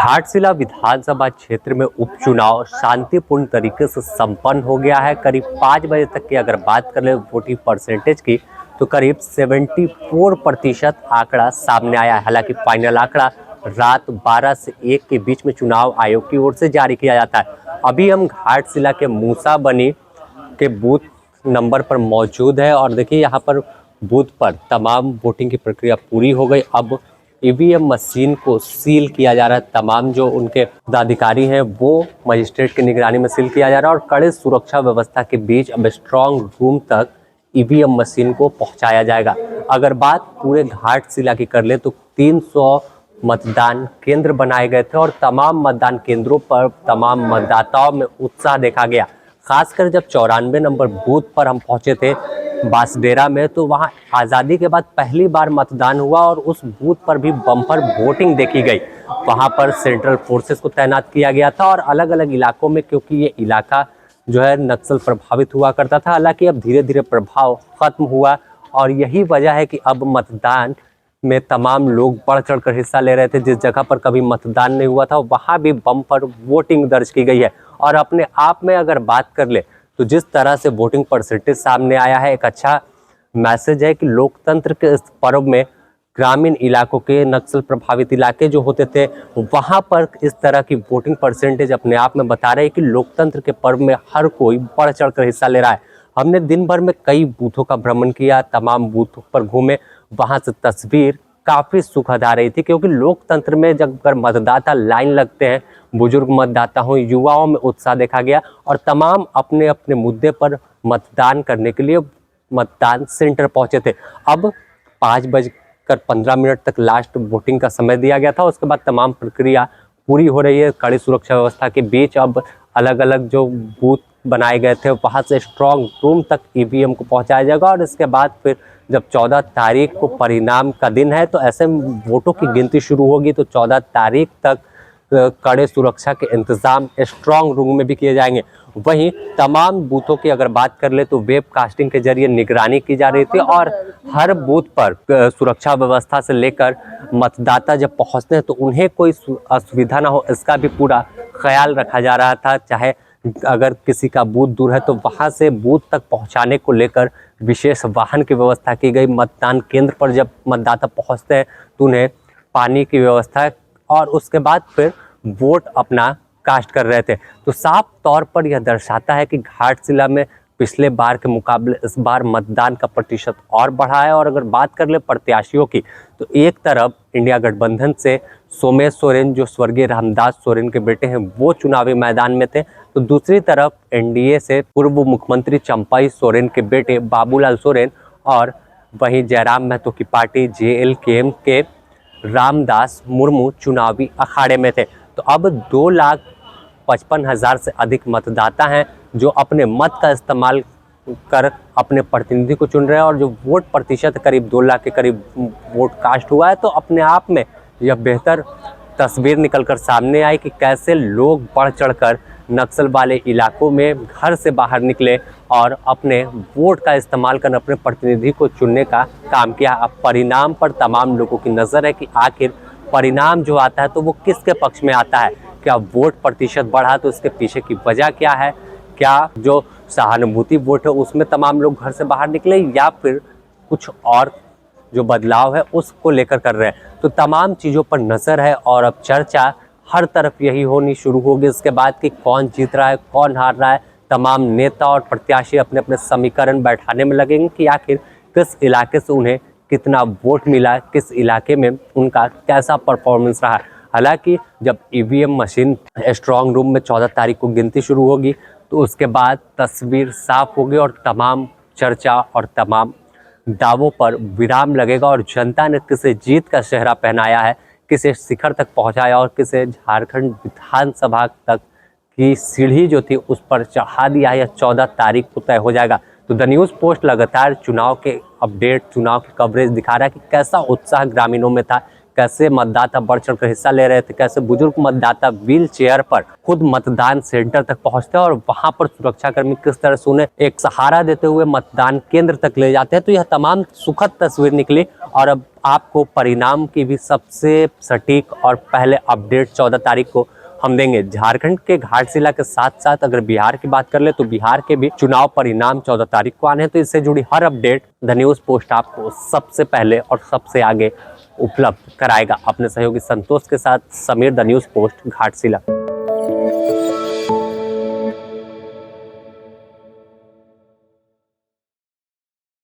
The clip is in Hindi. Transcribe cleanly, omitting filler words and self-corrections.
घाटशिला विधानसभा क्षेत्र में उपचुनाव शांतिपूर्ण तरीके से संपन्न हो गया है। करीब 5 बजे तक की अगर बात कर ले वोटिंग परसेंटेज की तो करीब 74% आंकड़ा सामने आया है। हालांकि फाइनल आंकड़ा रात 12 से 1 के बीच में चुनाव आयोग की ओर से जारी किया जाता है। अभी हम घाटशिला के मूसा बनी के बूथ नंबर पर मौजूद है और देखिए यहाँ पर बूथ पर तमाम वोटिंग की प्रक्रिया पूरी हो गई। अब ईवीएम मशीन को सील किया जा रहा है। तमाम जो उनके पदाधिकारी हैं वो मजिस्ट्रेट की निगरानी में सील किया जा रहा है और कड़े सुरक्षा व्यवस्था के बीच अब स्ट्रांग रूम तक ईवीएम मशीन को पहुंचाया जाएगा। अगर बात पूरे घाटशिला की कर ले तो 300 मतदान केंद्र बनाए गए थे और तमाम मतदान केंद्रों पर तमाम मतदाताओं में उत्साह देखा गया। खासकर जब 94 नंबर बूथ पर हम पहुंचे थे बासडेरा में तो वहां आज़ादी के बाद पहली बार मतदान हुआ और उस बूथ पर भी बम्पर वोटिंग देखी गई। वहां पर सेंट्रल फोर्सेस को तैनात किया गया था और अलग अलग इलाकों में, क्योंकि ये इलाका जो है नक्सल प्रभावित हुआ करता था, हालांकि अब धीरे धीरे प्रभाव खत्म हुआ और यही वजह है कि अब मतदान में तमाम लोग बढ़ चढ़ कर हिस्सा ले रहे थे। जिस जगह पर कभी मतदान नहीं हुआ था वहां भी बम्पर वोटिंग दर्ज की गई है। और अपने आप में अगर बात कर ले तो जिस तरह से वोटिंग परसेंटेज सामने आया है, एक अच्छा मैसेज है कि लोकतंत्र के इस पर्व में ग्रामीण इलाकों के नक्सल प्रभावित इलाके जो होते थे वहां पर इस तरह की वोटिंग परसेंटेज अपने आप में बता रहे हैं कि लोकतंत्र के पर्व में हर कोई बढ़ चढ़ कर हिस्सा ले रहा है। हमने दिन भर में कई बूथों का भ्रमण किया, तमाम बूथों पर घूमे, वहां से तस्वीर काफी सुखद आ रही थी, क्योंकि लोकतंत्र में जब अगर मतदाता लाइन लगते हैं, बुजुर्ग मतदाता हो, युवाओं में उत्साह देखा गया और तमाम अपने अपने मुद्दे पर मतदान करने के लिए मतदान सेंटर पहुंचे थे। अब 5:15 तक लास्ट वोटिंग का समय दिया गया था। उसके बाद तमाम प्रक्रिया पूरी हो रही है। कड़ी सुरक्षा व्यवस्था के बीच अब अलग अलग जो बूथ बनाए गए थे वहां से स्ट्रांग रूम तक ईवीएम को पहुंचाया जाएगा और इसके बाद फिर जब 14 तारीख को परिणाम का दिन है तो ऐसे वोटों की गिनती शुरू होगी। तो 14 तारीख तक कड़े सुरक्षा के इंतजाम स्ट्रांग रूम में भी किए जाएंगे। वहीं तमाम बूथों की अगर बात कर ले तो वेब कास्टिंग के जरिए निगरानी की जा रही थी और हर बूथ पर सुरक्षा व्यवस्था से लेकर मतदाता जब पहुंचते हैं तो उन्हें कोई असुविधा ना हो, इसका भी पूरा ख्याल रखा जा रहा था। चाहे अगर किसी का बूथ दूर है तो वहां से बूथ तक पहुंचाने को लेकर विशेष वाहन की व्यवस्था की गई। मतदान केंद्र पर जब मतदाता पहुंचते हैं तो उन्हें पानी की व्यवस्था और उसके बाद फिर वोट अपना कास्ट कर रहे थे। तो साफ तौर पर यह दर्शाता है कि घाटशिला में पिछले बार के मुकाबले इस बार मतदान का प्रतिशत और बढ़ा है। और अगर बात कर ले प्रत्याशियों की तो एक तरफ इंडिया गठबंधन से सोमेश सोरेन, जो स्वर्गीय रामदास सोरेन के बेटे हैं, वो चुनावी मैदान में थे, तो दूसरी तरफ एनडीए से पूर्व मुख्यमंत्री चंपाई सोरेन के बेटे बाबूलाल सोरेन और वहीं जयराम महतो की पार्टी जेएलकेएम के रामदास मुर्मू चुनावी अखाड़े में थे। तो अब 2,55,000 से अधिक मतदाता हैं जो अपने मत का इस्तेमाल कर अपने प्रतिनिधि को चुन रहे हैं और जो वोट प्रतिशत करीब 2 लाख के करीब वोट कास्ट हुआ है। तो अपने आप में यह बेहतर तस्वीर निकलकर सामने आई कि कैसे लोग बढ़ चढ़कर नक्सल वाले इलाकों में घर से बाहर निकले और अपने वोट का इस्तेमाल कर अपने प्रतिनिधि को चुनने का काम किया। अब परिणाम पर तमाम लोगों की नज़र है कि आखिर परिणाम जो आता है तो वो किसके पक्ष में आता है। क्या वोट प्रतिशत बढ़ा तो इसके पीछे की वजह क्या है? क्या जो सहानुभूति वोट है उसमें तमाम लोग घर से बाहर निकले या फिर कुछ और जो बदलाव है उसको लेकर कर रहे हैं? तो तमाम चीज़ों पर नज़र है और अब चर्चा हर तरफ यही होनी शुरू होगी इसके बाद कि कौन जीत रहा है, कौन हार रहा है। तमाम नेता और प्रत्याशी अपने अपने समीकरण बैठाने में लगेंगे कि आखिर किस इलाके से उन्हें कितना वोट मिला, किस इलाके में उनका कैसा परफॉर्मेंस रहा। हालांकि जब ईवीएम मशीन स्ट्रांग रूम में 14 तारीख को गिनती शुरू होगी तो उसके बाद तस्वीर साफ होगी और तमाम चर्चा और तमाम दावों पर विराम लगेगा और जनता ने किसे जीत का सेहरा पहनाया है, किसे शिखर तक पहुंचाया और किसे झारखंड विधानसभा तक की सीढ़ी जो थी उस पर चढ़ा दिया, या 14 तारीख को तय हो जाएगा। तो द न्यूज़ पोस्ट लगातार चुनाव के अपडेट, चुनाव की कवरेज दिखा रहा है कि कैसा उत्साह ग्रामीणों में था, कैसे मतदाता बढ़ चढ़ कर हिस्सा ले रहे थे, कैसे बुजुर्ग मतदाता व्हील चेयर पर खुद मतदान सेंटर तक पहुंचते हैं और वहां पर सुरक्षाकर्मी किस तरह से उन्हें एक सहारा देते हुए मतदान केंद्र तक ले जाते हैं। तो यह तमाम सुखद तस्वीर निकली और अब आपको परिणाम की भी सबसे सटीक और पहले अपडेट 14 तारीख को हम देंगे। झारखंड के घाटशिला के साथ साथ अगर बिहार की बात कर ले तो बिहार के भी चुनाव परिणाम 14 तारीख को आने हैं। तो इससे जुड़ी हर अपडेट द न्यूज़ पोस्ट आपको सबसे पहले और सबसे आगे उपलब्ध कराएगा। अपने सहयोगी संतोष के साथ Sameer, the news post, Ghatshila.